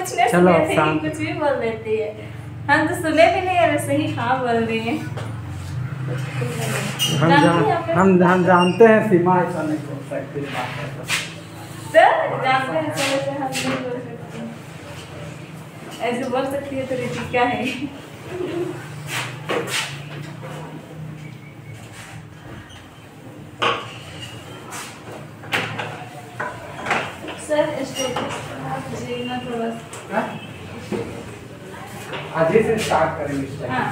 कुछ नहीं चलो, सुने थे, कुछ भी बोल देती है। हम तो सुने भी नहीं है, सही हाँ बोल रही है। हम जानते हैं सीमा ऐसा नहीं बोल सकती बात है तो जानते हैं तो हम नहीं बोल सकते, ऐसे बोल सकती है तो रितिका है। सर स्टेटस जीना थोड़ा आज ही से स्टार्ट करेंगे इस टाइम। हाँ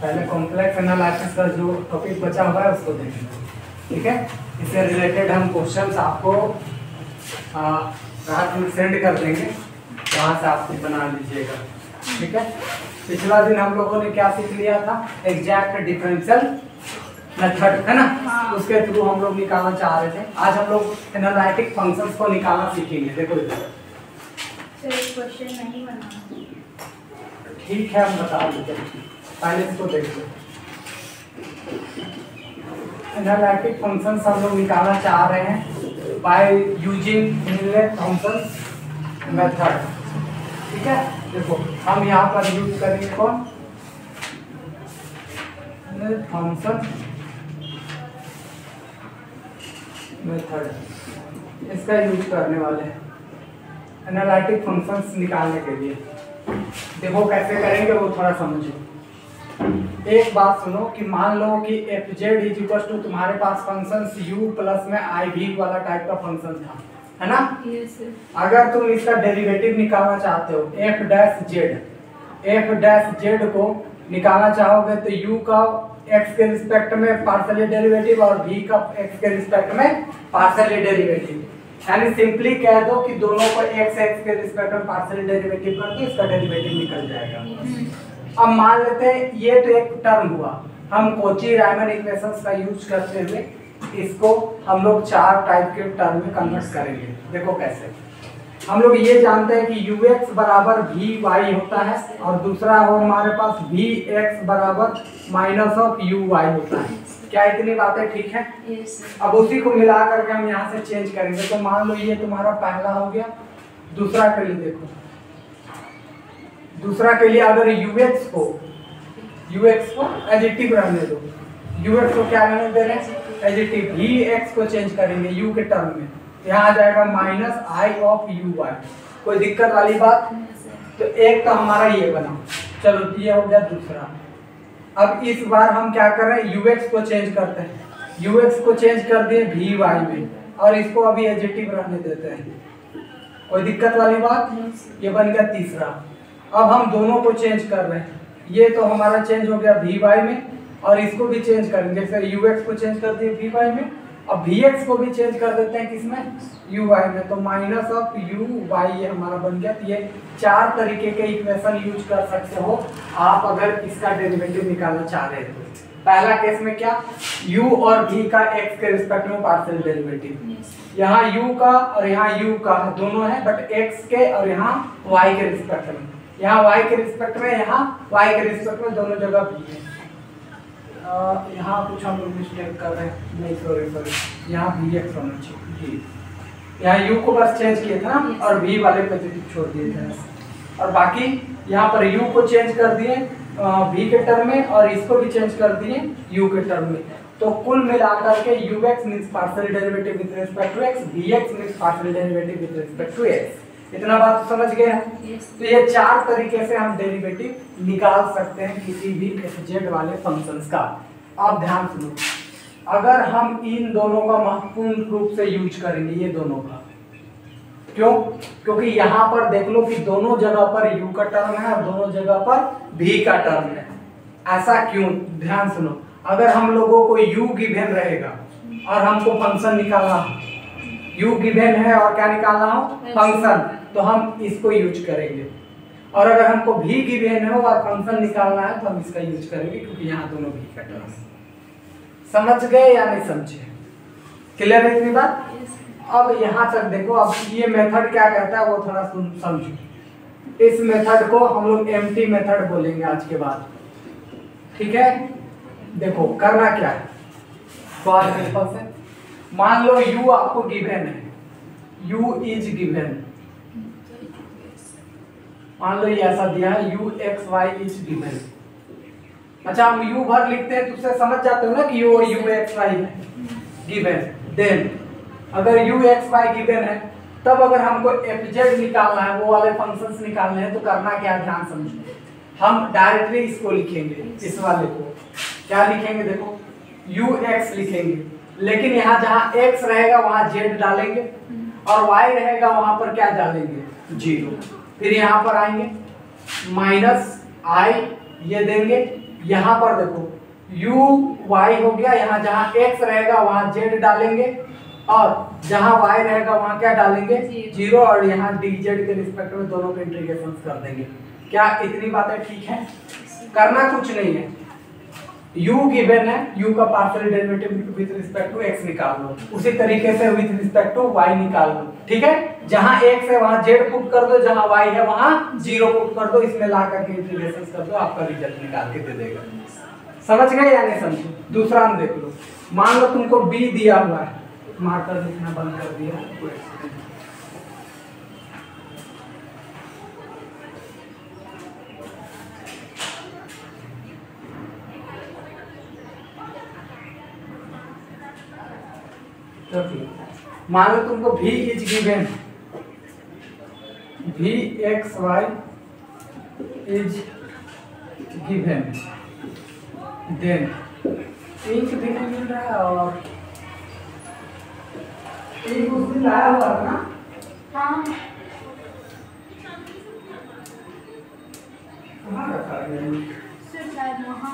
पहले कॉम्प्लेक्स एनालिसिस का जो टॉपिक बचा हुआ है उसको देखेंगे, ठीक है। इससे रिलेटेड हम क्वेश्चंस आपको रात में सेंड कर देंगे, वहाँ से आप बना लीजिएगा, ठीक है। पिछला दिन हम लोगों ने क्या सीख लिया था, एग्जैक्ट डिफरेंशियल मेथड, है ना। हाँ। उसके थ्रू हम लोग निकालना चाह रहे थे। आज हम लोग एनालिटिक फंक्शंस को निकालना सीखेंगे। देखो इधर क्वेश्चन नहीं बना, ठीक है, हम बता देते हैं, पहले इसको देखो। एनालिटिक फंक्शंस हम लोग निकालना चाह रहे हैं by using inlet functions method, ठीक है। देखो हम यहाँ पर यूज करेंगे कौन, फंक्शन मेथड, इसका यूज करने वाले हैं एनालिटिक फंक्शंस निकालने के लिए। देखो कैसे करेंगे वो थोड़ा समझो। एक बात सुनो कि मान लो कि F Z is equal to तुम्हारे पास फंक्शन यू प्लस में आई भी वाला टाइप का फंक्शन था, है ना। yes, अगर तुम इसका डेरिवेटिव निकालना चाहते हो एफ डैश जेड को निकालना चाहोगे तो यू का एक्स के रिस्पेक्ट में पार्शियल डेरिवेटिव और v का x के रिस्पेक्ट में पार्शियल डेरिवेटिव, यानी सिंपली कह दो कि दोनों को x के रिस्पेक्ट में पार्शियल डेरिवेटिव कर दो, इसका डेरिवेटिव निकल जाएगा। अब मान लेते हैं ये तो एक टर्म हुआ, हम कोची-रायमन इक्वेशंस का यूज करते हुए इसको हम लोग चार टाइप के टर्म में कन्वर्ट करेंगे। देखो कैसे, हम लोग ये जानते हैं कि ux बराबर वी वाई होता है और दूसरा हो हमारे पास वी एक्स बराबर माइनस ऑफ यू वाई होता है। क्या इतनी बातें ठीक है? yes, अब उसी को मिला करके हम यहाँ से चेंज करेंगे। तो मान लो ये तुम्हारा पहला हो गया, दूसरा के लिए देखो, दूसरा के लिए अगर ux को एडिटिव रहने दो, ux को क्या रहने दे रहे हैं, एडिटिव। वी एक्स को चेंज करेंगे u के टर्म में, यहाँ आ जाएगा minus i of u y. कोई दिक्कत वाली बात? तो एक तो हमारा ये बना, चलो ये हो गया दूसरा। अब इस बार हम क्या कर रहे हैं, ux को चेंज करते हैं, ux को चेंज कर दिए वी वाई में और इसको अभी एडिटिव रहने देते हैं। कोई दिक्कत वाली बात? ये बन गया तीसरा। अब हम दोनों को चेंज कर रहे हैं, ये तो हमारा चेंज हो गया वी वाई में और इसको भी चेंज करेंगे, जैसे ux को चेंज कर दिए वी वाई में, अब vx को भी चेंज कर देते हैं किसमें, uy में, तो माइनस ऑफ uy ये हमारा बन गया। तो ये चार तरीके के इक्वेशन यूज कर सकते हो आप अगर इसका डेरिवेटिव निकालना चाह रहे हो। पहला केस में क्या, u और v का x के रिस्पेक्ट में पार्शियल डेरिवेटिव, यहाँ u का और यहाँ u का दोनों है, बट x के और यहाँ y के रिस्पेक्ट में, यहाँ y के रिस्पेक्ट में, यहाँ y के रिस्पेक्ट में, दोनों जगह v है। यहाँ कुछ हम लोग मिस्टेक कर रहे हैं, नहीं सॉरी, यहाँ vx होना चाहिए, यहाँ u को बस चेंज किए थे ना और v वाले पॉजिटिव छोड़ दिए थे, और बाकी यहाँ पर u को चेंज कर दिए v के टर्म में और इसको भी चेंज कर दिए u के टर्म में। तो कुल मिलाकर के ux means partial derivative with respect to x, vx means partial derivative with respect to x। इतना बात तो समझ गए हैं? तो ये चार तरीके से हम डेरिवेटिव निकाल सकते हैं किसी भी z वाले फंक्शंस का। आप ध्यान सुनो, अगर हम इन दोनों का महत्वपूर्ण रूप से यूज करेंगे, ये दोनों का, क्यों? क्योंकि यहाँ पर देख लो कि दोनों जगह पर u का टर्म है और दोनों जगह पर v का टर्म है। ऐसा क्यों? ध्यान सुनो, अगर हम लोगों को u गिवन रहेगा और हमको फंक्शन निकालना, u गिवन है और क्या निकालना हो, फंक्शन, तो हम इसको यूज करेंगे। और अगर हमको v गिवन है और फंक्शन निकालना है तो हम इसका यूज करेंगे, क्योंकि यहाँ दोनों v का टर्म है। समझ गए या नहीं समझे? क्लियर है इतनी बात? अब यहाँ तक देखो, अब ये मेथड क्या कहता है वो थोड़ा समझो। इस मेथड को हम लोग एम्प्टी मेथड बोलेंगे आज के बाद, ठीक है। देखो करना क्या है, बहुत सिंपल से। मान लो u आपको गिवन है, u इज गिवन, मान लो ये ऐसा दिया है u x y is given. अच्छा हम u भर लिखते हैं तो उससे समझ जाते हो ना कि u x y है गिवन। देन अगर u x y गिवन है तब अगर हमको f z निकालना है, वो वाले फंक्शंस निकालने हैं, तो करना क्या, ध्यान समझो। हम डायरेक्टली इसको लिखेंगे, इस वाले को क्या लिखेंगे, देखो u x लिखेंगे, लेकिन यहाँ जहाँ x रहेगा वहाँ z डालेंगे और y रहेगा वहाँ पर क्या डालेंगे, 0। फिर यहाँ पर आएंगे माइनस i ये देंगे, यहाँ पर देखो u y हो गया, यहाँ जहाँ x रहेगा वहाँ z डालेंगे और जहाँ y रहेगा वहाँ क्या डालेंगे, 0, और यहाँ dz के रिस्पेक्ट में दोनों के इंटीग्रेशन कर देंगे। क्या इतनी बातें ठीक है? करना कुछ नहीं है, u गिवन है, u का partial derivative with respect to x निकाल लो, उसी तरीके से विद रिस्पेक्ट टू y निकाल लो, ठीक है। जहां x है वहां z पुट कर दो, जहां y है वहां 0 पुट कर दो, इसमें ला करके इंटीग्रेशन कर दो, आपका रिजल्ट निकाल के दे देगा। समझ गए या नहीं समझे? दूसरा हम देख लो, मान लो तुमको b दिया हुआ है, मार्कर लिखना बंद कर दिया, मान लो तुमको v is given, v x y is given, then इंक भी नहीं मिल रहा है और इंक उस दिन लाया हुआ था ना, हाँ कहाँ रखा है, सिर्फ शायद वहाँ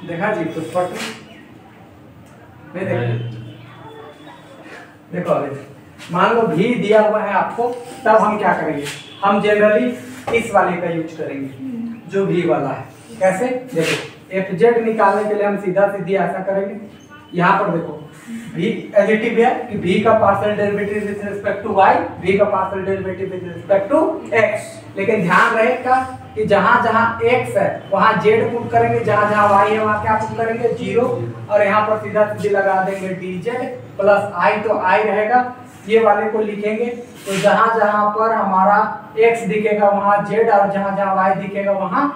देखा जी कुछ पट नहीं देखो अभी मान लो भी दिया हुआ है आपको, तब हम क्या करेंगे, हम जनरली इस वाले का यूज करेंगे जो भी वाला है। कैसे, देखो एफ जेड निकालने के लिए हम सीधा सीधी ऐसा करेंगे, यहाँ पर देखो v एडिटिव है कि v का partial derivative with respect to y, v का partial derivative with respect to x, लेकिन ध्यान रहेगा कि जहां जहां x है वहां z पुट करेंगे, जहां जहां y है वहां क्या पुट करेंगे, 0, और यहाँ पर सीधा सीधी लगा देंगे dz प्लस i, तो i रहेगा, ये वाले को लिखेंगे, तो जहां जहां पर हमारा x दिखेगा वहां z, और जहां जहां y दिखेगा वहां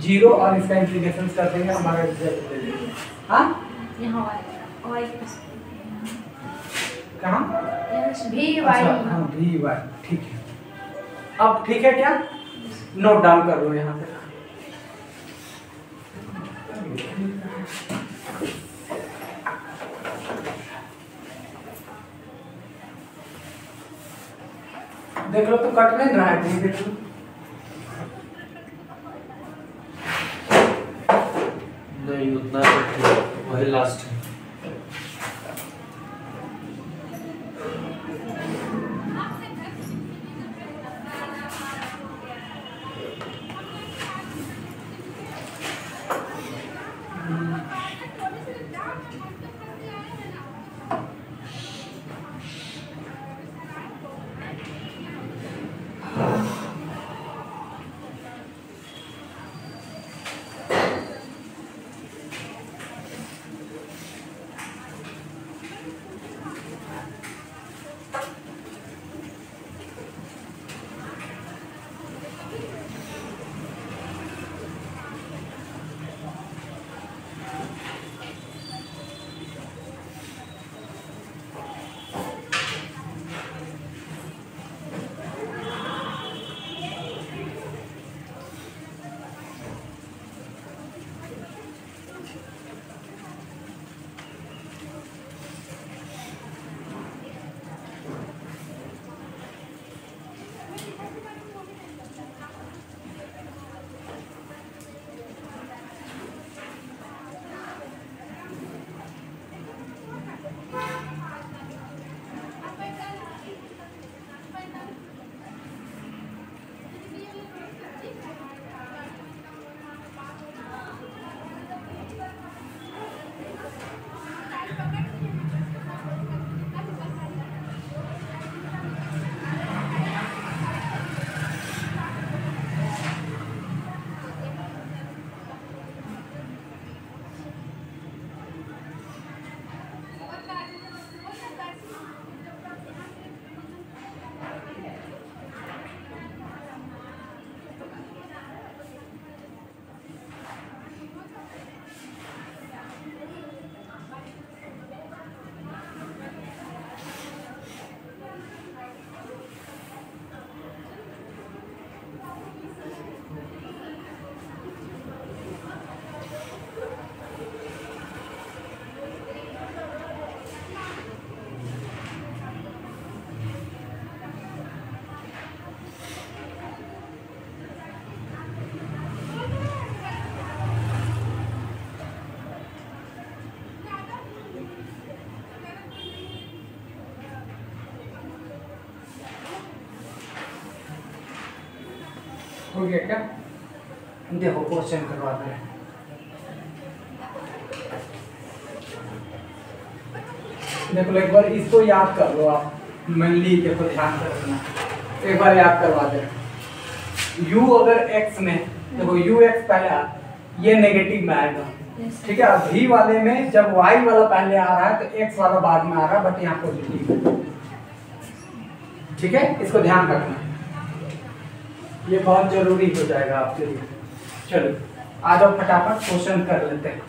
0, और इसका इंटीग्रेशन कर देंगे, हमारा रिजल्ट दे देंगे। हाँ यहाँ y कहाँ भी y, हाँ भी y, ठीक है। अब ठीक है क्या, नोट डाउन कर लो यहाँ पे। देख लो तो कट नहीं रहा है, देख लो नहीं उतना वही लास्ट है। हो गया क्या? देखो क्वेश्चन करवाते हैं। देखो एक बार इसको याद कर लो आप, मेनली देखो ध्यान से रखना, एक बार याद करवा दे। u अगर x में, देखो ux पहले ये नेगेटिव में आएगा, ठीक है। अब v वाले में जब y वाला पहले आ रहा है तो x वाला बाद में आ रहा है, बट यहाँ पॉजिटिव है, ठीक है। इसको ध्यान रखना, ये बहुत जरूरी हो जाएगा आपके लिए। चलो आ जाओ फटाफट क्वेश्चन कर लेते हैं।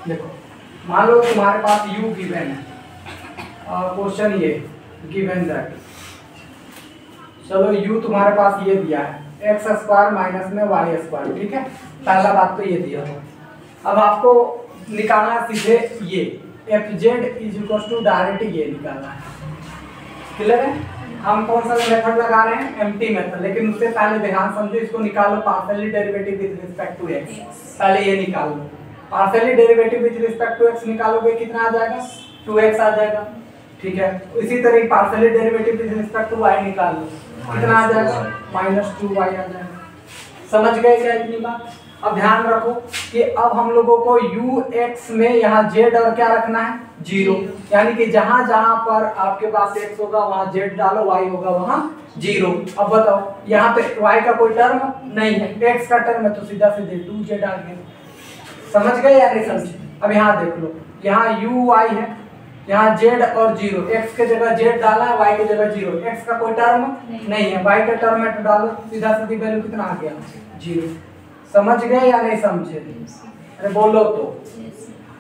देखो मान लो तुम्हारे पास u गिवन है और क्वेश्चन ये गिवन दैट, चलो u तुम्हारे पास ये दिया है x स्क्वायर माइनस में y स्क्वायर, ठीक है। पहला बात तो ये दिया हो। अब आपको निकालना सीधे ये fz is equal to direct ये निकालना है, क्लियर है। हम कौन सा मेथड लगा रहे हैं? एम्प्टी मेथड, लेकिन उससे पहले ध्यान समझो, इसको निकालो partially derivative with respect to x, पहले ये निकाल लो। Partially derivative with respect to x निकालोगे कितना आ जाएगा? 2x आ जाएगा, ठीक है। इसी तरह partially derivative with respect to y निकाल लो, कितना आ जाएगा? -2y आ जाएगा। समझ गए क्या इतनी बात? अब ध्यान रखो कि अब हम लोगों को ux में यहाँ z और क्या रखना है? 0, यानी कि जहां जहां पर आपके पास x होगा वहां z डालो, y होगा वहां 0। अब बताओ यहाँ पे y का कोई टर्म नहीं है, x का टर्म है, तो सीधा सीधे 2z आ गया। समझ गए या नहीं समझे? अब यहाँ देख लो, यहाँ uy है, यहाँ z और 0, x के जगह z डाला है, y की जगह 0, x का कोई टर्म नहीं है, y का टर्म है तो डालो, सीधा सीधी वैल्यू कितना आ गया? 0। समझ गए या नहीं समझे? अरे बोलो तो।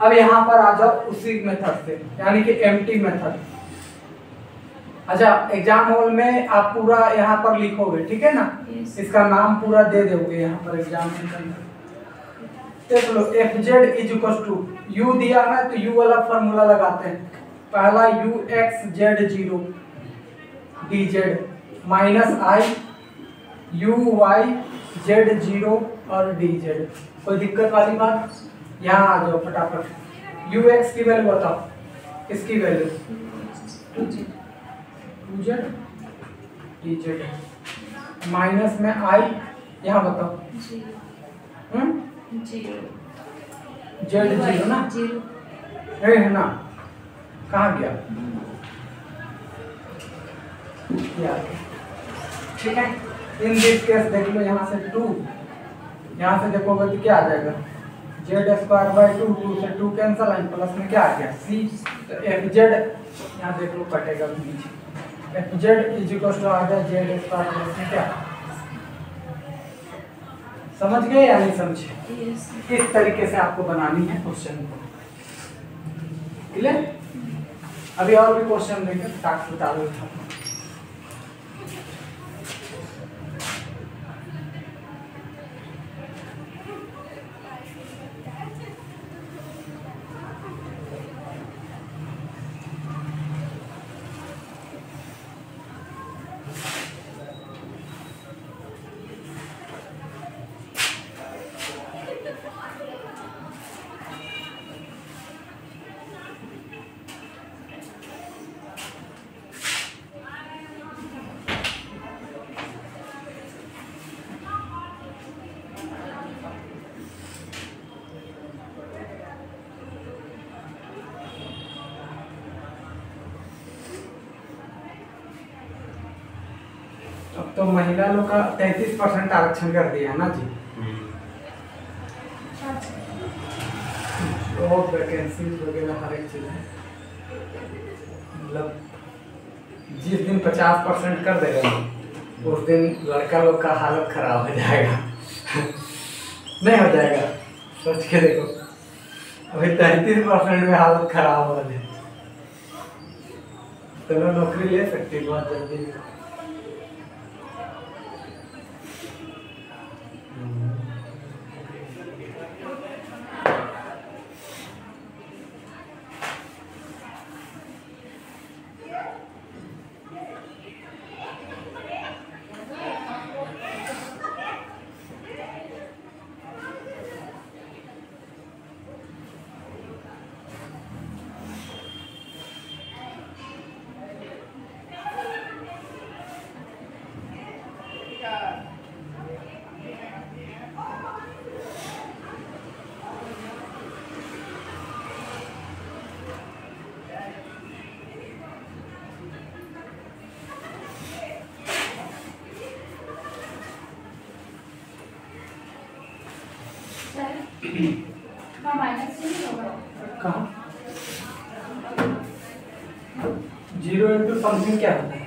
अब यहाँ पर आ जाओ उसी मेथड से, यानी कि एम्प्टी मेथड। अच्छा एग्जाम हॉल में आप पूरा यहाँ पर लिखोगे, ठीक है ना, इसका नाम पूरा दे दोगे यहाँ पर एग्जाम के अंदर। देख लो fz is equal to u दिया है तो u वाला फॉर्मूला लगाते हैं, पहला ux z0 dz minus i uy z0 और dz। कोई दिक्कत वाली बात? यहाँ आ जाओ फटाफट। ux की वैल्यू बताओ, किसकी वैल्यू? 2z dz माइनस में i, यहाँ बताओ z0 ना, है ना, कहाँ गया? ठीक है। इन दिस केस देख लो, यहाँ से 2, यहाँ से देखोगे तो क्या आ जाएगा? z स्क्वायर बाई 2, 2 से 2 कैंसल, एंड प्लस में क्या आ गया? c। तो fz यहाँ देख लो कटेगा नीचे, fz इज इक्वल टू आ गया z स्क्वायर प्लस में क्या? समझ गए या नहीं समझे? इस तरीके से आपको बनानी है क्वेश्चन को, क्लियर? अभी और भी क्वेश्चन लेकर टास्क बता दो। अब तो महिला लोग का 33% आरक्षण कर दिया है ना जी, जॉब वैकेंसी वगैरह हर एक चीज है। मतलब जिस दिन 50% कर देगा उस दिन लड़का लोग का हालत खराब हो जाएगा। नहीं हो जाएगा? सोच के देखो, अभी 33% में हालत खराब हो रही है, तो नौकरी ले सकती बहुत जल्दी। कहाँ 0 इंटू समथिंग क्या होता है?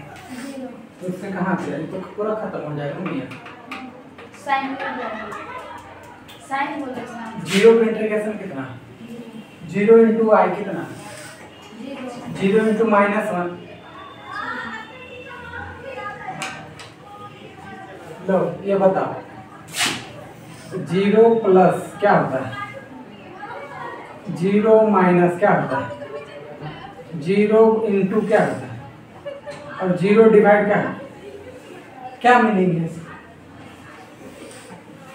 उससे कहाँ किया? तो पूरा खत्म हो जाएगा नहीं है। जीरो का इंटीग्रेशन कितना? 0 इंटू आई कितना? 0 इंटू -1। लो ये बताओ 0 प्लस क्या होता है? 0 माइनस क्या होता है? 0 इंटू क्या होता है? और 0 डिवाइड क्या है? क्या मीनिंग है इसका?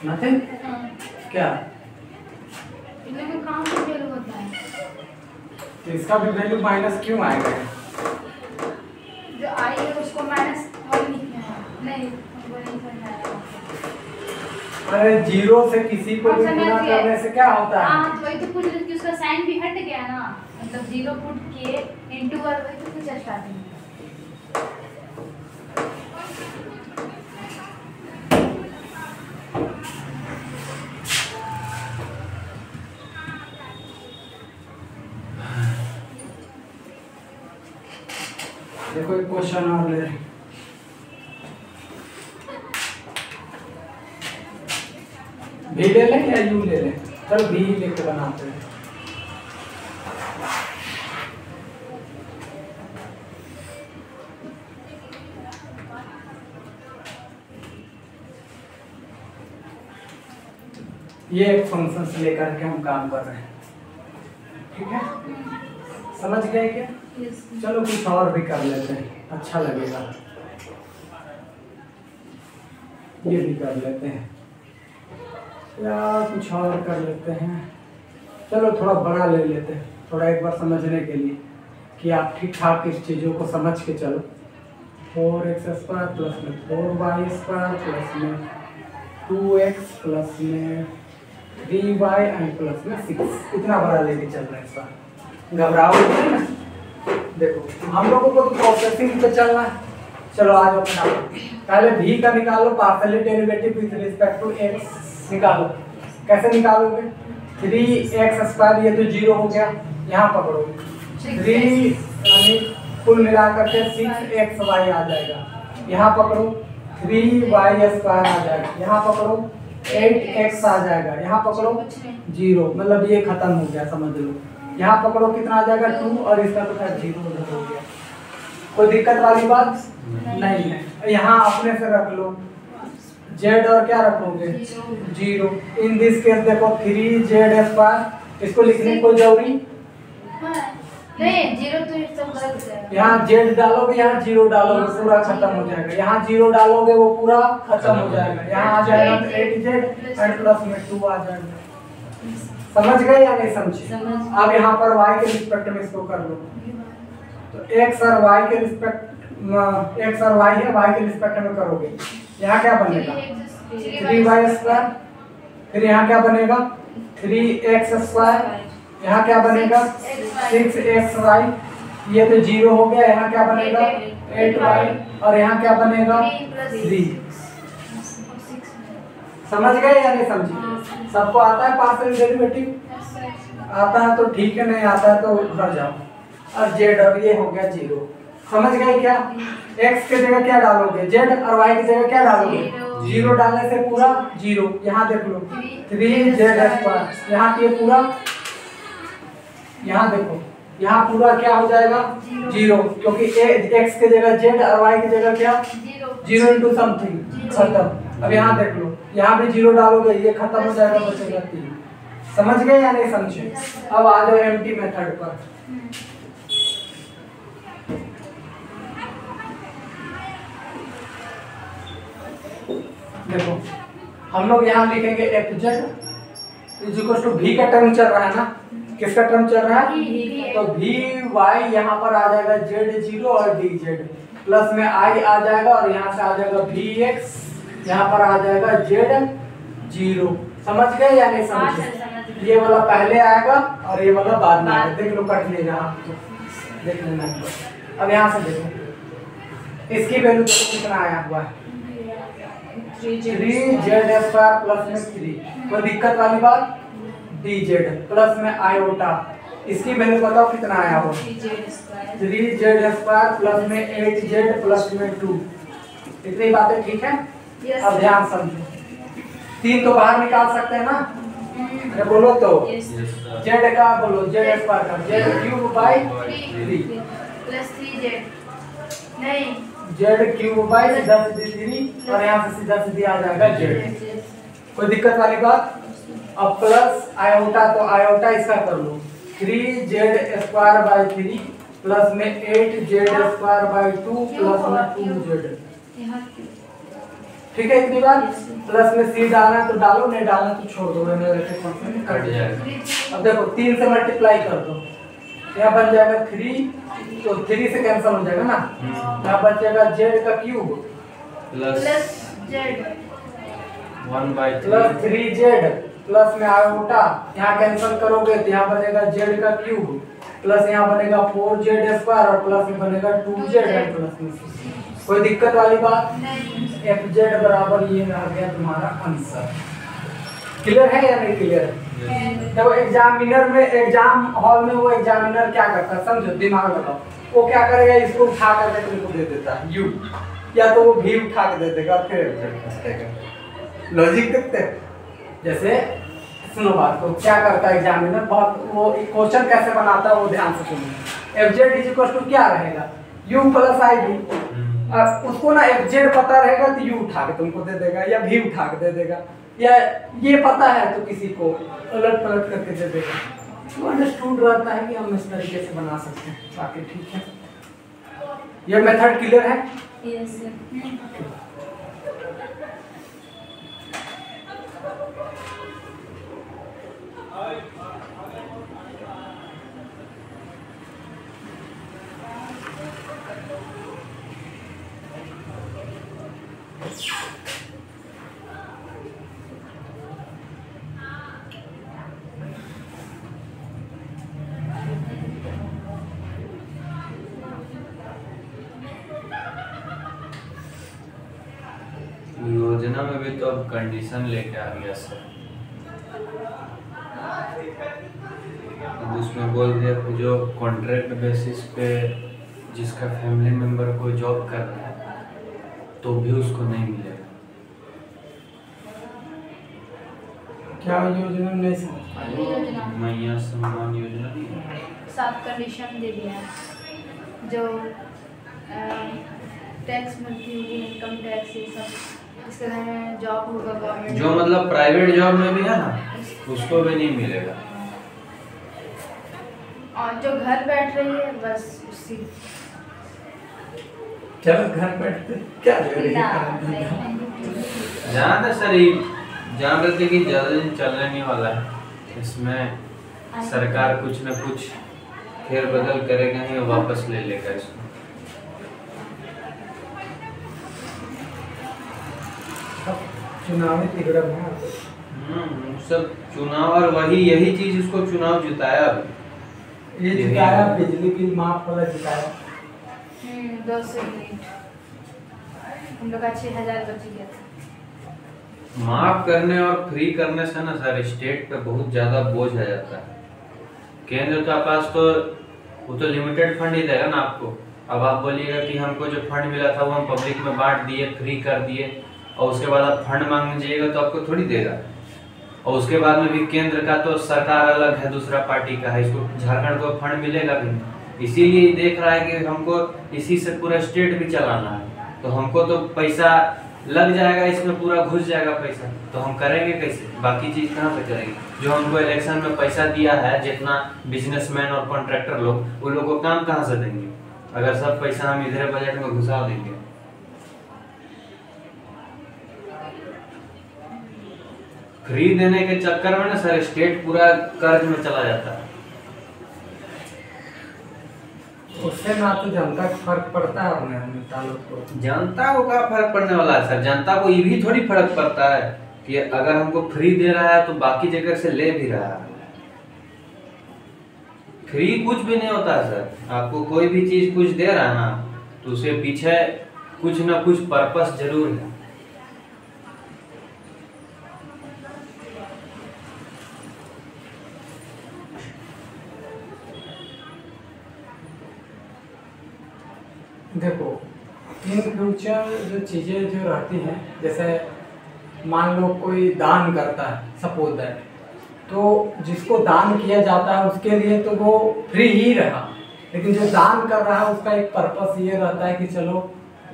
नथिंग। क्या? तो इसका भी वैल्यू माइनस क्यों आएगा? जो आई है उसको माइनस और नहीं अरे 0 से किसी को भी गुणा करने से क्या होता है? हाँ तो वही तो पूछ रही थी, उसका साइन भी हट गया ना, मतलब 0 पुट किए इनटू और वही तो कुछ स्टार्टिंग। देखो एक क्वेश्चन और ले रहे। भी ले लें या यू ले लें? चलो भी लेके बनाते हैं। ये एक फंक्शन से लेकर के हम काम कर रहे हैं, ठीक है? समझ गए क्या? चलो कुछ और भी कर लेते हैं, अच्छा लगेगा। ये भी कर लेते हैं या कुछ और कर लेते हैं। चलो थोड़ा बड़ा ले लेते हैं, थोड़ा एक बार समझने के लिए कि आप ठीक ठाक इस चीज़ों को समझ के चलो। 4x² प्लस में 4y² प्लस में 2x प्लस में 3y एंड प्लस में 6, इतना बड़ा लेके चल रहा है। इस बार घबराओ ना। देखो हम लोगों को तो प्रोसेसिंग पे चलना है। चलो आज अपना पहले v का निकालो, partial derivative with respect to x निकालो। कैसे निकालोगे? 3x², ये तो 0 हो गया, यहाँ पकड़ो 3 यानी कुल मिलाकर के 6xy आ जाएगा। यहाँ पकड़ो 3y² आ जाएगा, यहाँ पकड़ो 8x आ जाएगा, यहाँ पकड़ो 0, मतलब ये खत्म हो गया, समझ लो। यहाँ पकड़ो कितना आ जाएगा 2, और इसका तो खैर 0 उधर हो गया। कोई दिक्कत वाली बात नहीं है। यहाँ अपने से रख लो z और क्या रखोगे 0। इन दिस केस देखो 3z², इसको लिखने की कोई जरूरी नहीं, 0 तो ये सब गलत है। यहाँ z डालोगे, यहाँ 0 डालोगे, पूरा खत्म हो जाएगा। यहाँ 0 डालोगे वो पूरा खत्म हो जाएगा। यहाँ आ जाएगा 8z एंड प्लस में 2 आ जाएगा। समझ गए या नहीं समझे? अब यहाँ पर y के रिस्पेक्ट में इसको कर लो। तो x और y के रिस्पेक्ट, x और y है, y के रिस्पेक्ट में करोगे। यहाँ क्या बनेगा 3y², फिर यहाँ क्या बनेगा 3x², यहाँ क्या बनेगा 6xy, ये तो 0 हो गया। यहाँ क्या बनेगा 8y, और यहाँ क्या बनेगा 3। समझ गए या नहीं समझे? सबको आता है पार्शियल डेरिवेटिव? आता है तो ठीक है, नहीं आता है तो घर जाओ। और z और ये हो गया 0। समझ गए क्या? x के जगह क्या डालोगे z, और y की जगह क्या डालोगे 0 डालने से पूरा 0। यहाँ देख लो 3z², यहाँ ये पूरा, यहाँ देखो यहाँ पूरा क्या हो जाएगा 0, क्योंकि x के जगह z और y की जगह क्या 0 इंटू समथिंग, खत्म। अब यहाँ देख लो, यहाँ भी 0 डालोगे, ये खत्म हो जाएगा, बचेगा 3। समझ गए या नहीं समझे? अब आ जाओ एम्प्टी मेथड पर। देखो हम लोग यहाँ लिखेंगे fz इक्वल टू v का टर्म चल रहा है ना, किसका टर्म चल रहा है? तो vy यहाँ पर आ जाएगा z0 और dz, प्लस में i आ जाएगा, और यहाँ से आ जाएगा vx, यहाँ पर आ जाएगा z0। समझ गए या नहीं समझे? ये वाला पहले आएगा और ये वाला बाद में आएगा। देख लो कट लेगा, देख लेना। अब यहाँ से देखो इसकी वैल्यू देखो कितना आया हुआ है 3z² प्लस में 3, कोई दिक्कत वाली बात? dz प्लस में आयोटा, इसकी वैल्यू बताओ कितना आया हो? 3z² प्लस में 8z प्लस में 2। इतनी बातें ठीक है? अब ध्यान समझो, 3 तो बाहर निकाल सकते हैं ना? अरे बोलो तो z का बोलो, z² का z³ बाई 3 प्लस 3z नहीं z³ बाई सीधा सीधी 3 और यहाँ से सीधा सीधी आ जाएगा z। कोई दिक्कत वाली बात? अब प्लस आयोटा, तो आयोटा इसका कर लो, 3z² बाई 3 प्लस में 8z² बाई 2 प्लस में 2z। ठीक है इतनी बात? प्लस में c डालना है तो डालो, नहीं डालना तो छोड़ दो, मैंने ऐसे कॉन्सेप्ट कर दिया। अब देखो 3 से मल्टीप्लाई कर दो, यहाँ बन जाएगा 3, तो 3 से कैंसिल हो जाएगा ना, यहाँ बच जाएगा z का cube plus z 1/3 plus 3z plus में आयोटा, यहाँ कैंसिल करोगे तो यहाँ बनेगा z का क्यूब प्लस यहाँ बनेगा 4z² और प्लस में बनेगा 2z प्लस में c। कोई दिक्कत वाली बात? fz बराबर ये आ गया तुम्हारा आंसर। क्लियर है या नहीं क्लियर है? देखो एग्जामिनर में, एग्जाम हॉल में वो एग्जामिनर क्या करता है समझो, दिमाग लगाओ, वो क्या करेगा, इसको उठा करके तुमको दे देता है u, या तो वो भी उठा के दे देगा फिर fz देगा। लॉजिक देखते हैं? जैसे सुनो बात को, क्या करता है एग्जामिनर, बहुत वो क्वेश्चन कैसे बनाता है वो ध्यान से सुनो। fz इज इक्वल टू क्या रहेगा, u प्लस ib। उसको ना fz पता रहेगा तो u उठा के तुमको दे देगा, या v उठा के दे देगा, या ये पता है तो किसी को उलट पलट करके दे देगा। तो अंडरस्टूड रहता है कि हम इस तरीके से बना सकते हैं। बाकी ठीक है, ये मेथड क्लियर है? Yes sir. योजना में भी तो अब कंडीशन लेके आ गया सर। अब उसमें बोल दिया कि जो कॉन्ट्रैक्ट बेसिस पे जिसका फैमिली मेंबर कोई जॉब कर रहा है तो भी उसको नहीं मिलेगा। क्या योजना नहीं समझ? योजना मैया सम्मान योजना नहीं है? 7 कंडीशन दे दिया है, जो टैक्स मिलती होगी, इनकम टैक्स, ये सब, इसके में जॉब होगा गवर्नमेंट, जो मतलब प्राइवेट जॉब में भी है ना उसको भी नहीं मिलेगा। और जो घर बैठ रही है बस उसी। चलो घर बैठते क्या ले जान दे सर, जान रहे थे कि ज़्यादा दिन चलने नहीं वाला है, इसमें सरकार कुछ न कुछ फेर बदल करेगा ही और वापस ले लेगा इसको। चुनावी तिगड़म है सब चुनाव, और वही यही चीज उसको चुनाव जिताया। अब ये जिताया, बिजली बिल माफ वाला जिताया। 2 यूनिट हम लोग का 6000 बच गया था। माफ करने और फ्री करने से ना सर स्टेट पे बहुत ज्यादा बोझ आ जाता है। केंद्र का पास तो वो तो लिमिटेड फंड ही देगा ना आपको। अब आप बोलिएगा कि हमको जो फंड मिला था वो हम पब्लिक में बांट दिए, फ्री कर दिए, और उसके बाद आप फंड मांगने जाइएगा तो आपको थोड़ी देगा। और उसके बाद में भी केंद्र का तो सरकार अलग है, दूसरा पार्टी का है, इसको झारखंड को फंड मिलेगा भी नहीं। इसीलिए देख रहा है कि हमको इसी से पूरा स्टेट भी चलाना है, तो हमको तो पैसा लग जाएगा, इसमें पूरा घुस जाएगा पैसा, तो हम करेंगे कैसे? बाकी चीज कहाँ पे करेंगे? जो हमको इलेक्शन में पैसा दिया है, जितना बिजनेसमैन और कॉन्ट्रैक्टर लोग, वो लोग को काम कहाँ से देंगे अगर सब पैसा हम इधर बजट में घुसा देंगे? फ्री देने के चक्कर में ना सर स्टेट पूरा कर्ज में चला जाता है। उससे ना तो जनता को फर्क पड़ता है और ना नेता लोग को। जनता को क्या फर्क पड़ने वाला है सर? जनता को ये भी थोड़ी फर्क पड़ता है कि अगर हमको फ्री दे रहा है तो बाकी जगह से ले भी रहा है। फ्री कुछ भी नहीं होता है सर। आपको कोई भी चीज कुछ दे रहा है ना तो उसके पीछे कुछ ना कुछ पर्पस जरूर है। देखो इन फ्यूचर जो चीज़ें जो रहती हैं, जैसे मान लो कोई दान करता है, सपोज दैट, तो जिसको दान किया जाता है उसके लिए तो वो फ्री ही रहा, लेकिन जो दान कर रहा है उसका एक पर्पस ये रहता है कि चलो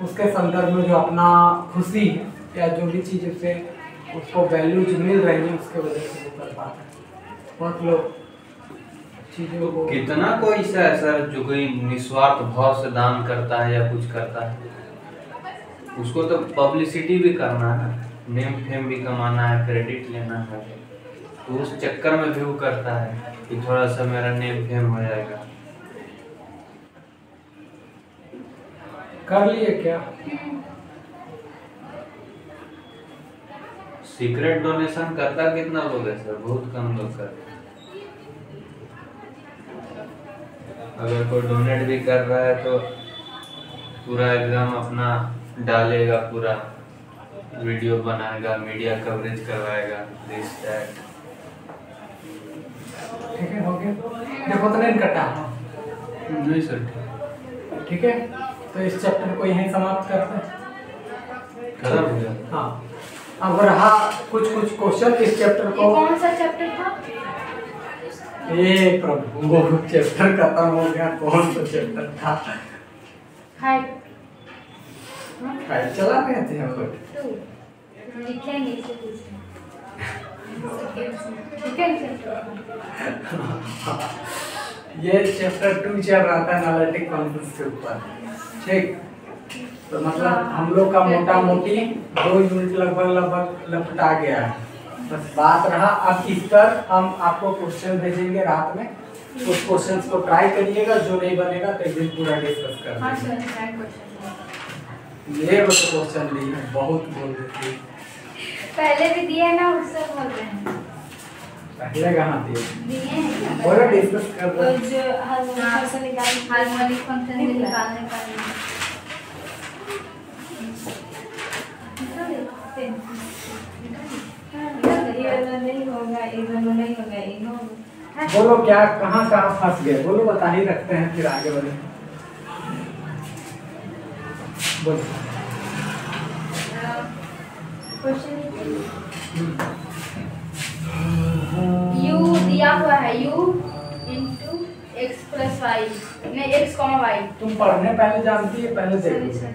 उसके संदर्भ में जो अपना खुशी है या जो भी चीज़ उसे उसको वैल्यूज मिल रही है उसके वजह से वो कर पाता है। बहुत लोग चीज़ों को कितना कोई सा है सर जो कोई निस्वार्थ भाव से दान करता है या कुछ करता है, उसको तो पब्लिसिटी भी करना है, नेम फेम भी कमाना है, क्रेडिट लेना है, तो उस चक्कर में भी वो करता है कि थोड़ा सा मेरा नेम फेम हो जाएगा। कर लिए क्या? सीक्रेट डोनेशन करता कितना लोग है सर? बहुत कम लोग करते हैं। अगर कोई डोनेट भी कर रहा है तो पूरा एकदम अपना डालेगा, पूरा वीडियो बनाएगा, मीडिया कवरेज करवाएगा, दिस दैट। ठीक है, हो गया। देखो तो नहीं कटा। नहीं सर, ठीक है, तो इस चैप्टर को यहीं समाप्त करते हैं। खत्म हो गया। हाँ, अब रहा कुछ क्वेश्चन इस चैप्टर को। कौन सा चैप्टर था? ये प्रभु, वो चैप्टर खत्म हो गया, कौन सा चैप्टर था? हाइट चला गए थे हम लोग। लिखेंगे इसे ठीक है। ये चैप्टर 2 चल रहा था एनालिटिक फंक्शंस के ऊपर। ठीक, तो मतलब हम लोग का मोटा मोटी 2 यूनिट लगभग लपटा गया है। बस बात रहा अब इस पर हम आपको क्वेश्चन भेजेंगे रात में, उस क्वेश्चंस को ट्राई करिएगा, जो नहीं बनेगा तो एक दिन पूरा डिस्कस कर हाँ लेंगे। सर, क्वेश्चन ये वो क्वेश्चन दी है, बहुत बोल देती है। पहले भी दिए ना, उससे बोल रहे हैं। पहले कहाँ दिए? दिए हैं ना, बोलो डिस्कस कर तो रहे जो हार्मोनिक फंक्शन निकालने का नहीं होगा, नहीं होगा। बोलो क्या, कहाँ फंस गए, बोलो, बता ही रखते हैं, फिर आगे बढ़े। बोलो। u दिया हुआ है, u into x plus y, नहीं एक्स कॉमा वाई। तुम पढ़ने पहले जानती है, पहले देखो,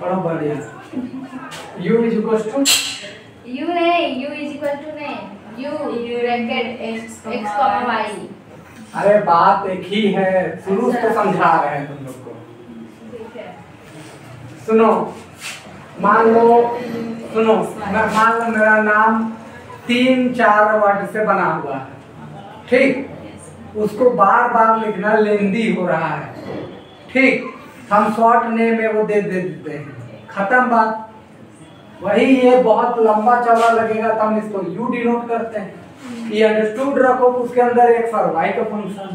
बड़ा बढ़िया। u is equal to u नहीं, u इज इक्वल टू नहीं, u bracket x comma y. अरे बात एक ही है, शुरू से समझा रहे हैं तुम लोग को। ठीक है, सुनो, मान लो मेरा नाम 3-4 वर्ड से बना हुआ है, ठीक, उसको बार बार लिखना लेंदी हो रहा है, ठीक, हम शॉर्ट नेम में वो दे देते हैं, खत्म बात। वही ये बहुत लंबा चौड़ा लगेगा तो हम इसको यू डिनोट करते हैं, ये अंडरस्टूड रखो, उसके अंदर एक और वाई का फंक्शन।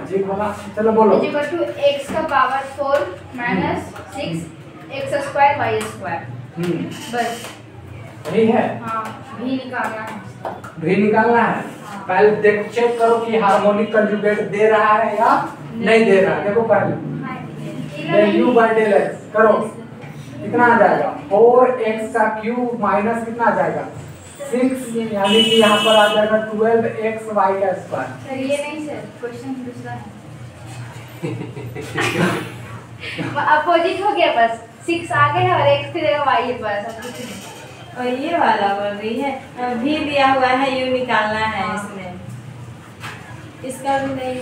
जी बोला, चलो बोलो। इज इक्वल टू x का पावर 4 माइनस 6x² y²। बस यही है, हाँ, भी निकालना है, भी निकालना है। पहले देख, चेक करो कि हार्मोनिक कंजुगेट दे रहा है या नहीं दे रहा है। देखो पहले del u by del x करो, कितना आ जाएगा? 4x का क्यूब माइनस कितना आ जाएगा? 6, यानी कि यहाँ पर आ जाएगा 12xy का स्क्वायर। सर ये नहीं सर, क्वेश्चन दूसरा है। अपोजिट हो गया, बस 6 आगे है और x की जगह y है, बस अब कुछ नहीं। और ये वाला बोल रही है, भी दिया हुआ है, यू निकालना है इसमें, इसका भी नहीं है।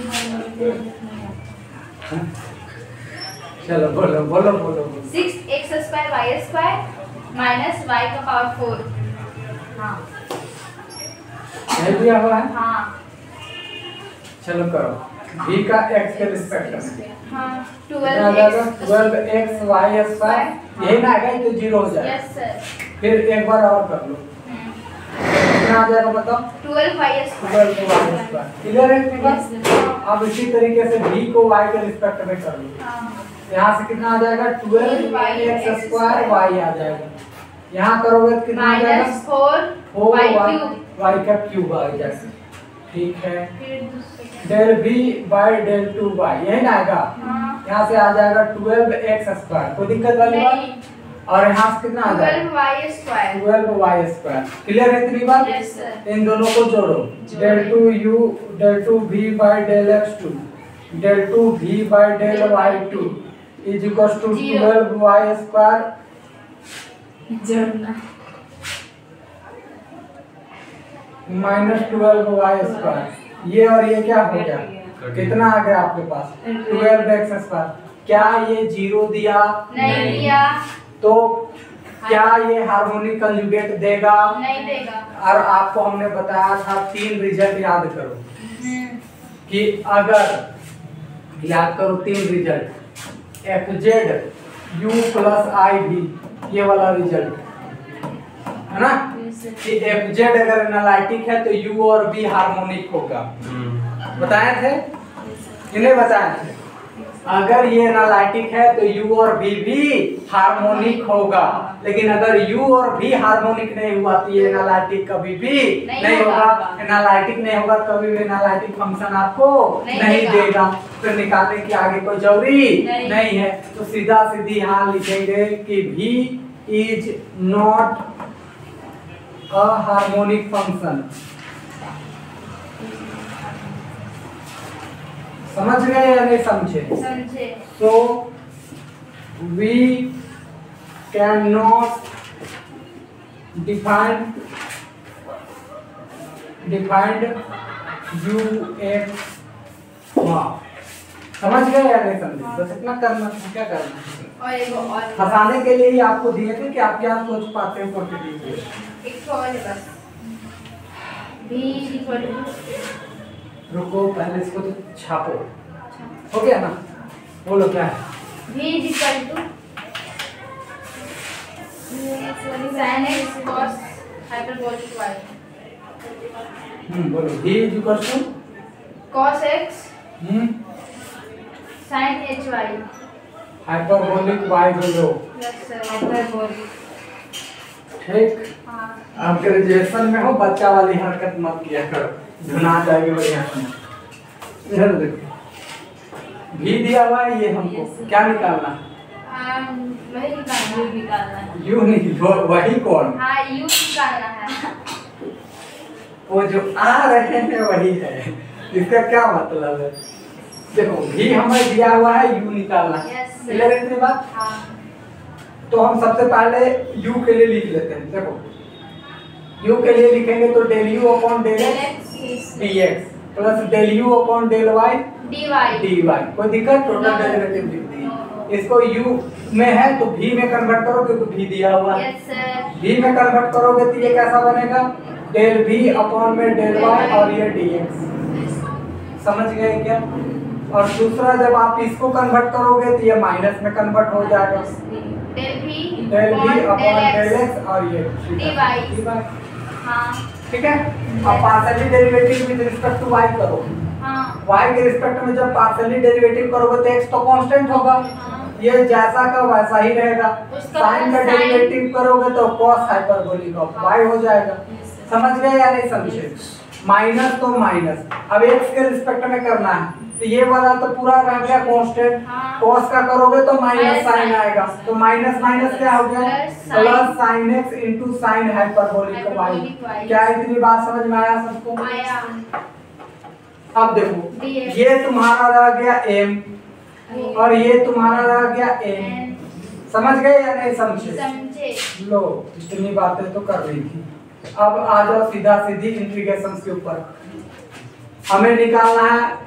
चलो बोलो बोलो बोलो बोलो। 6x² y² माइनस y का पावर 4। हाँ नहीं दिया हुआ है, हाँ चलो करो। v का x के रिस्पेक्ट में हाँ, कितना आ जाएगा? 12xy², यही ना आएगा, तो 0 हो जाएगा। Yes sir. फिर एक बार और कर लो, कितना आ जाएगा बताओ? 12y²। 12y²। क्लियर है इतनी बात? अब इसी तरीके से v को y के रिस्पेक्ट में कर लो, यहाँ से कितना आ जाएगा? 12x² y आ जाएगा। यहाँ करोगे तो कितना आ जाएगा? -4 y³ y का क्यूब आ जाएगा। ठीक है। फिर दूसरे del v by del 2y यही ना आएगा। हाँ यहाँ से आ जाएगा 12x², कोई दिक्कत वाली बात? नहीं, और यहाँ से कितना आ जाएगा 12y²। 12y²। क्लियर है इतनी बात? Yes sir. इन दोनों को जोड़ो, del 2u del 2v by del x2 del 2v by del y2 is equal to 12y² जोड़ना माइनस 12y²। ये और ये क्या हो गया? कितना आ गया आपके पास? 12x²। क्या ये जीरो दिया? नहीं दिया, तो क्या ये हार्मोनिक कंजुगेट देगा? नहीं देगा। और आपको हमने बताया था 3 रिजल्ट याद करो कि अगर याद करो 3 result fz u plus iv ये वाला रिजल्ट है ना कि fz अगर एनालिटिक है तो u और v हार्मोनिक होगा। बताए थे कि नहीं बताए थे? अगर ये एनालिटिक है तो u और v भी हार्मोनिक होगा, लेकिन अगर u और v हार्मोनिक नहीं हुआ तो ये एनालिटिक कभी भी नहीं होगा। एनालिटिक नहीं होगा कभी भी एनालिटिक फंक्शन आपको नहीं देगा। फिर निकालने की आगे कोई जरूरी नहीं है, तो सीधा सीधी यहाँ लिखेंगे कि v is not a harmonic function. समझ गए या नहीं समझे? समझे। So we cannot define ux। समझ गए या नहीं समझे? बस इतना करना था, क्या करना है? और एगो और फंसाने के लिए ही आपको दिए थे कि आप क्या सोच पाते हैं क्वांटिटी। एक और है बस। v इक्वल टू रुको पहले इसको तो छापो, हो गया ना? बोलो क्या है? v equal to sin x cos hyperbolic y बोलो v is equal to cos x sin h y। Hyperbolic y बोलो। Yes sir. हाइपरबोलिक। ठीक। हाँ आप ग्रेजुएशन में हो, बच्चा वाली हरकत मत किया करो, धुना जाएगी बढ़िया से। इधर देखो भी दिया हुआ है, ये हमको क्या निकालना है? वही निकालना है। यू नहीं, वही कौन? हाँ u निकालना है। वो जो आ रहे हैं वही है, इसका क्या मतलब है? देखो भी हमें दिया हुआ है, यू निकालना है। Yes, sir. क्लियर है इतनी बात? हाँ तो हम सबसे पहले u के लिए लिख लेते हैं। देखो u के लिए लिखेंगे तो del u upon del x dx plus del u upon del y dy। कोई दिक्कत? टोटल डेरिवेटिव लिख दिए। इसको u में है तो v में कन्वर्ट करो क्योंकि v दिया हुआ है। Yes sir. v में कन्वर्ट करोगे तो ये कैसा बनेगा? डेल v अपॉन में डेल y और ये dx। समझ गए क्या? और दूसरा जब आप इसको कन्वर्ट करोगे तो ये माइनस में कन्वर्ट हो जाएगा। Del v upon del x और ये dy। dy। हाँ ठीक है? अब partially derivative with respect to y करो। हाँ y के रिस्पेक्ट में जब पार्शियली डेरिवेटिव करोगे तो x तो कांस्टेंट होगा, हाँ। ये जैसा का वैसा ही रहेगा। उसका sin का sin- डेरिवेटिव करोगे तो cos हाइपरबोलिक ऑफ y हो जाएगा। समझ गए या नहीं समझे? माइनस तो माइनस, अब x के रिस्पेक्ट में करना है तो ये वाला तो पूरा रह गया कांस्टेंट। हाँ। cos का करोगे तो माइनस माइनस sin sin। आएगा, तो माइनस माइनस क्या हो गया? Plus plus sin x into sin hyperbolic hyperbolic y। y। क्या इतनी बात समझ में आया सबको? आया। अब देखो dx। ये तुम्हारा रह गया m और ये तुम्हारा रह गया n। समझ गए या नहीं समझे? समझे। लो इतनी बातें तो कर रही थी, अब आ जाओ सीधा सीधी इंटीग्रेशन के ऊपर। हमें निकालना है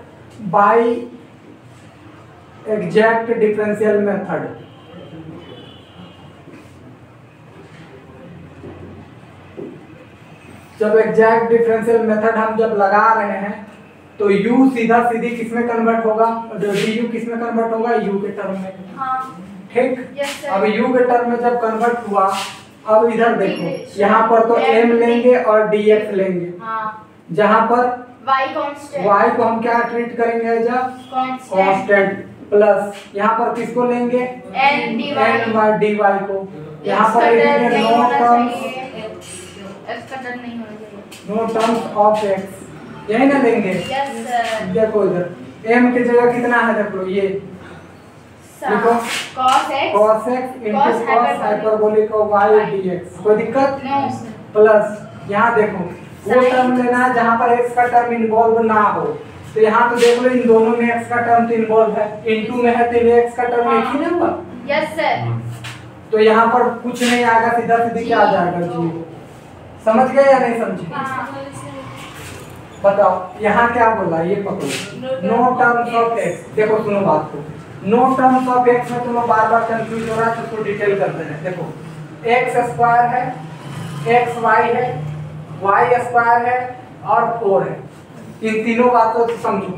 बाय एग्जैक्ट डिफरेंशियल मेथड। जब एग्जैक्ट डिफरेंशियल मेथड हम जब लगा रहे हैं तो u सीधा सीधी किस में कन्वर्ट होगा? du किस में कन्वर्ट होगा? u के टर्म में। हाँ ठीक। Yes, sir. अब u के टर्म में जब कन्वर्ट हुआ, अब इधर देखो यहाँ पर तो m लेंगे और dx लेंगे, हाँ। जहाँ पर y कांस्टेंट। y को हम क्या ट्रीट करेंगे? जब कांस्टेंट प्लस यहाँ पर किसको लेंगे? n dy। n by dy को। यहाँ पर लिखेंगे नो टर्म्स x का टर्म नहीं होना चाहिए। No terms of x। यही ना लेंगे। Yes sir. देखो इधर m की जगह कितना है, देख लो ये देखो cos x cos x into cos cos hyperbolic y dx, कोई दिक्कत? No sir. प्लस यहाँ देखो वो टर्म लेना है जहाँ पर x का टर्म इन्वॉल्व ना हो, तो यहाँ तो देख लो इन दोनों में x का टर्म तो इन्वॉल्व है, इनटू में है तो x का टर्म एक ही ना हुआ, यस सर। तो यहाँ पर कुछ नहीं आएगा, सीधा सीधी क्या आ जाएगा जी। समझ गए या नहीं समझे? बताओ यहाँ क्या बोला, ये पकड़ो नो टर्म्स ऑफ x। देखो सुनो बात को, नो टर्म्स ऑफ x में तुम बार बार कंफ्यूज हो रहा है तो उसको डिटेल करते हैं। देखो x स्क्वायर है, x y है, y स्क्वायर है और 4 है, इन तीनों बातों को समझो।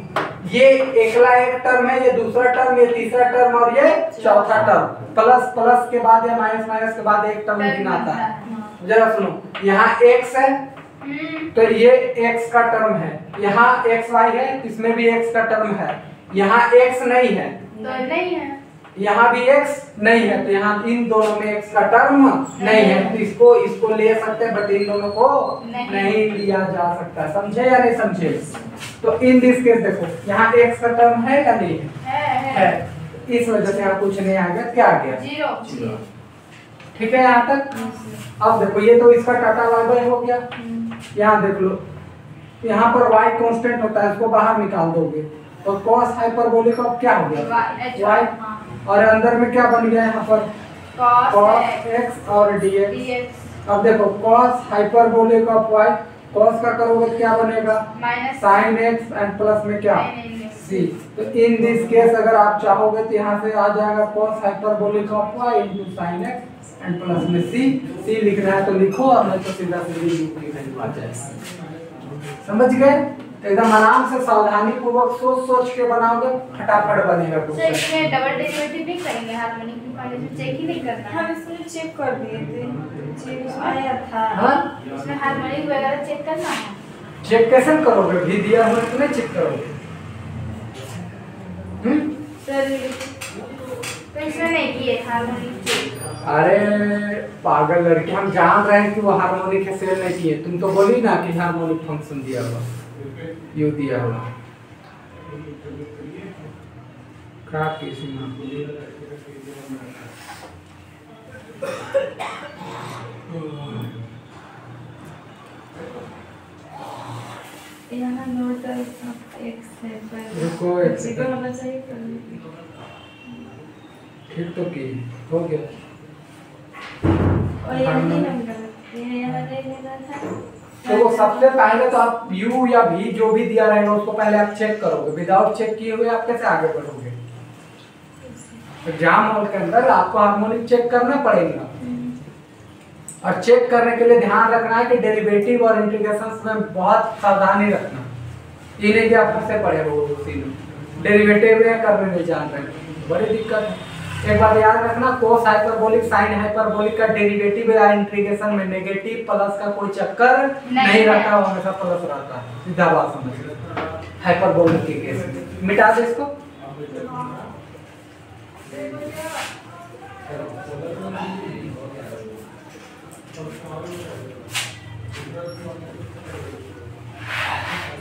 ये एकला एक टर्म है, ये दूसरा टर्म, ये तीसरा टर्म और ये चौथा टर्म। प्लस प्लस के बाद या माइनस माइनस के बाद एक टर्म गिनाता है। जरा सुनो, यहाँ x है तो ये x का टर्म है, यहाँ x y है इसमें भी x का टर्म है, यहाँ x नहीं है तो नहीं है, यहाँ भी x नहीं है, तो यहाँ इन दोनों में x का टर्म नहीं है, तो इसको ले सकते हैं, बट इन दोनों को नहीं लिया जा सकता। समझे या नहीं समझे? तो इन दिस केस देखो यहाँ x का टर्म है या नहीं है, इस वजह से यहाँ कुछ नहीं आ गया, क्या आ गया? जीरो। ठीक है यहाँ तक। अब देखो ये तो इसका टाटा वाई बाई हो गया, यहाँ देख लो यहाँ पर y कांस्टेंट होता है, इसको बाहर निकाल दोगे तो cos हाइपरबोलिक अब क्या हो गया y, और अंदर में क्या बन गया यहाँ पर cos x और dx। अब देखो cos hyperbolic of y, cos का करोगे क्या बनेगा sin x एंड प्लस में क्या c। तो इन दिस केस अगर आप चाहोगे तो यहाँ से आ जाएगा cos hyperbolic of y into sin x and plus में c लिखना है तो लिखो, और नहीं तो सीधा सीधी यूपी वैल्यू आ जाएगा। समझ गए? एकदम आराम से सावधानी पूर्वक सोच सोच के बनाओगे, फटाफट बनेगा सर क्वेश्चन। इसमें डबल डेरिवेटिव नहीं करेंगे, हार्मोनिक की कंडीशन चेक ही नहीं करना है। हम इसमें चेक कर दिए थे, चेक उसमें आया था। हाँ इसमें हार्मोनिक वगैरह चेक करना है। चेक कैसे करोगे, भी दिया हुआ तो नहीं चेक करोगे? सर तो इसमें नहीं किए हार्मोनिक चेक। अरे पागल लड़की, हम जान रहे हैं कि वो हार्मोनिक है, सेल नहीं किए। तुम तो बोली ना कि हार्मोनिक फंक्शन दिया हुआ, यू दिया हुआ क्या किसी यहाँ नोट x है पर रुको एक जीरो सेकंड, होना चाहिए पर ठीक तो की हो गया। और यहाँ नहीं नंबर ये यहाँ नहीं लेना था। तो वो सबसे पहले तो आप u या v जो भी दिया रहेगा उसको पहले आप चेक करोगे, विदाउट चेक किए हुए आप कैसे आगे बढ़ोगे? एग्जाम हॉल के अंदर आपको हार्मोनिक चेक करना पड़ेगा, और चेक करने के लिए ध्यान रखना है कि डेरिवेटिव और इंटीग्रेशंस में बहुत सावधानी रखना। ये नहीं कि आप फंसे पड़े हो उसी में, डेरिवेटिव में करने नहीं जान रहे, बड़ी दिक्कत है। एक बात याद रखना, कोस हाइपरबोलिक साइन हाइपरबोलिक का डेरिवेटिव या इंटीग्रेशन में नेगेटिव प्लस का कोई चक्कर नहीं रहता, वो हमेशा प्लस रहता है, सीधा बात समझ लो। हाइपरबोलिक के केस में मिटा दे इसको।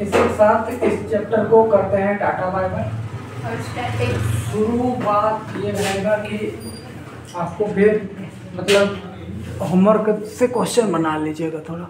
इसके साथ इस चैप्टर को करते हैं टाटा बाय बाय। और स्टैटिक्स शुरू बात ये रहेगा कि आपको फिर मतलब होमवर्क से क्वेश्चन बना लीजिएगा थोड़ा।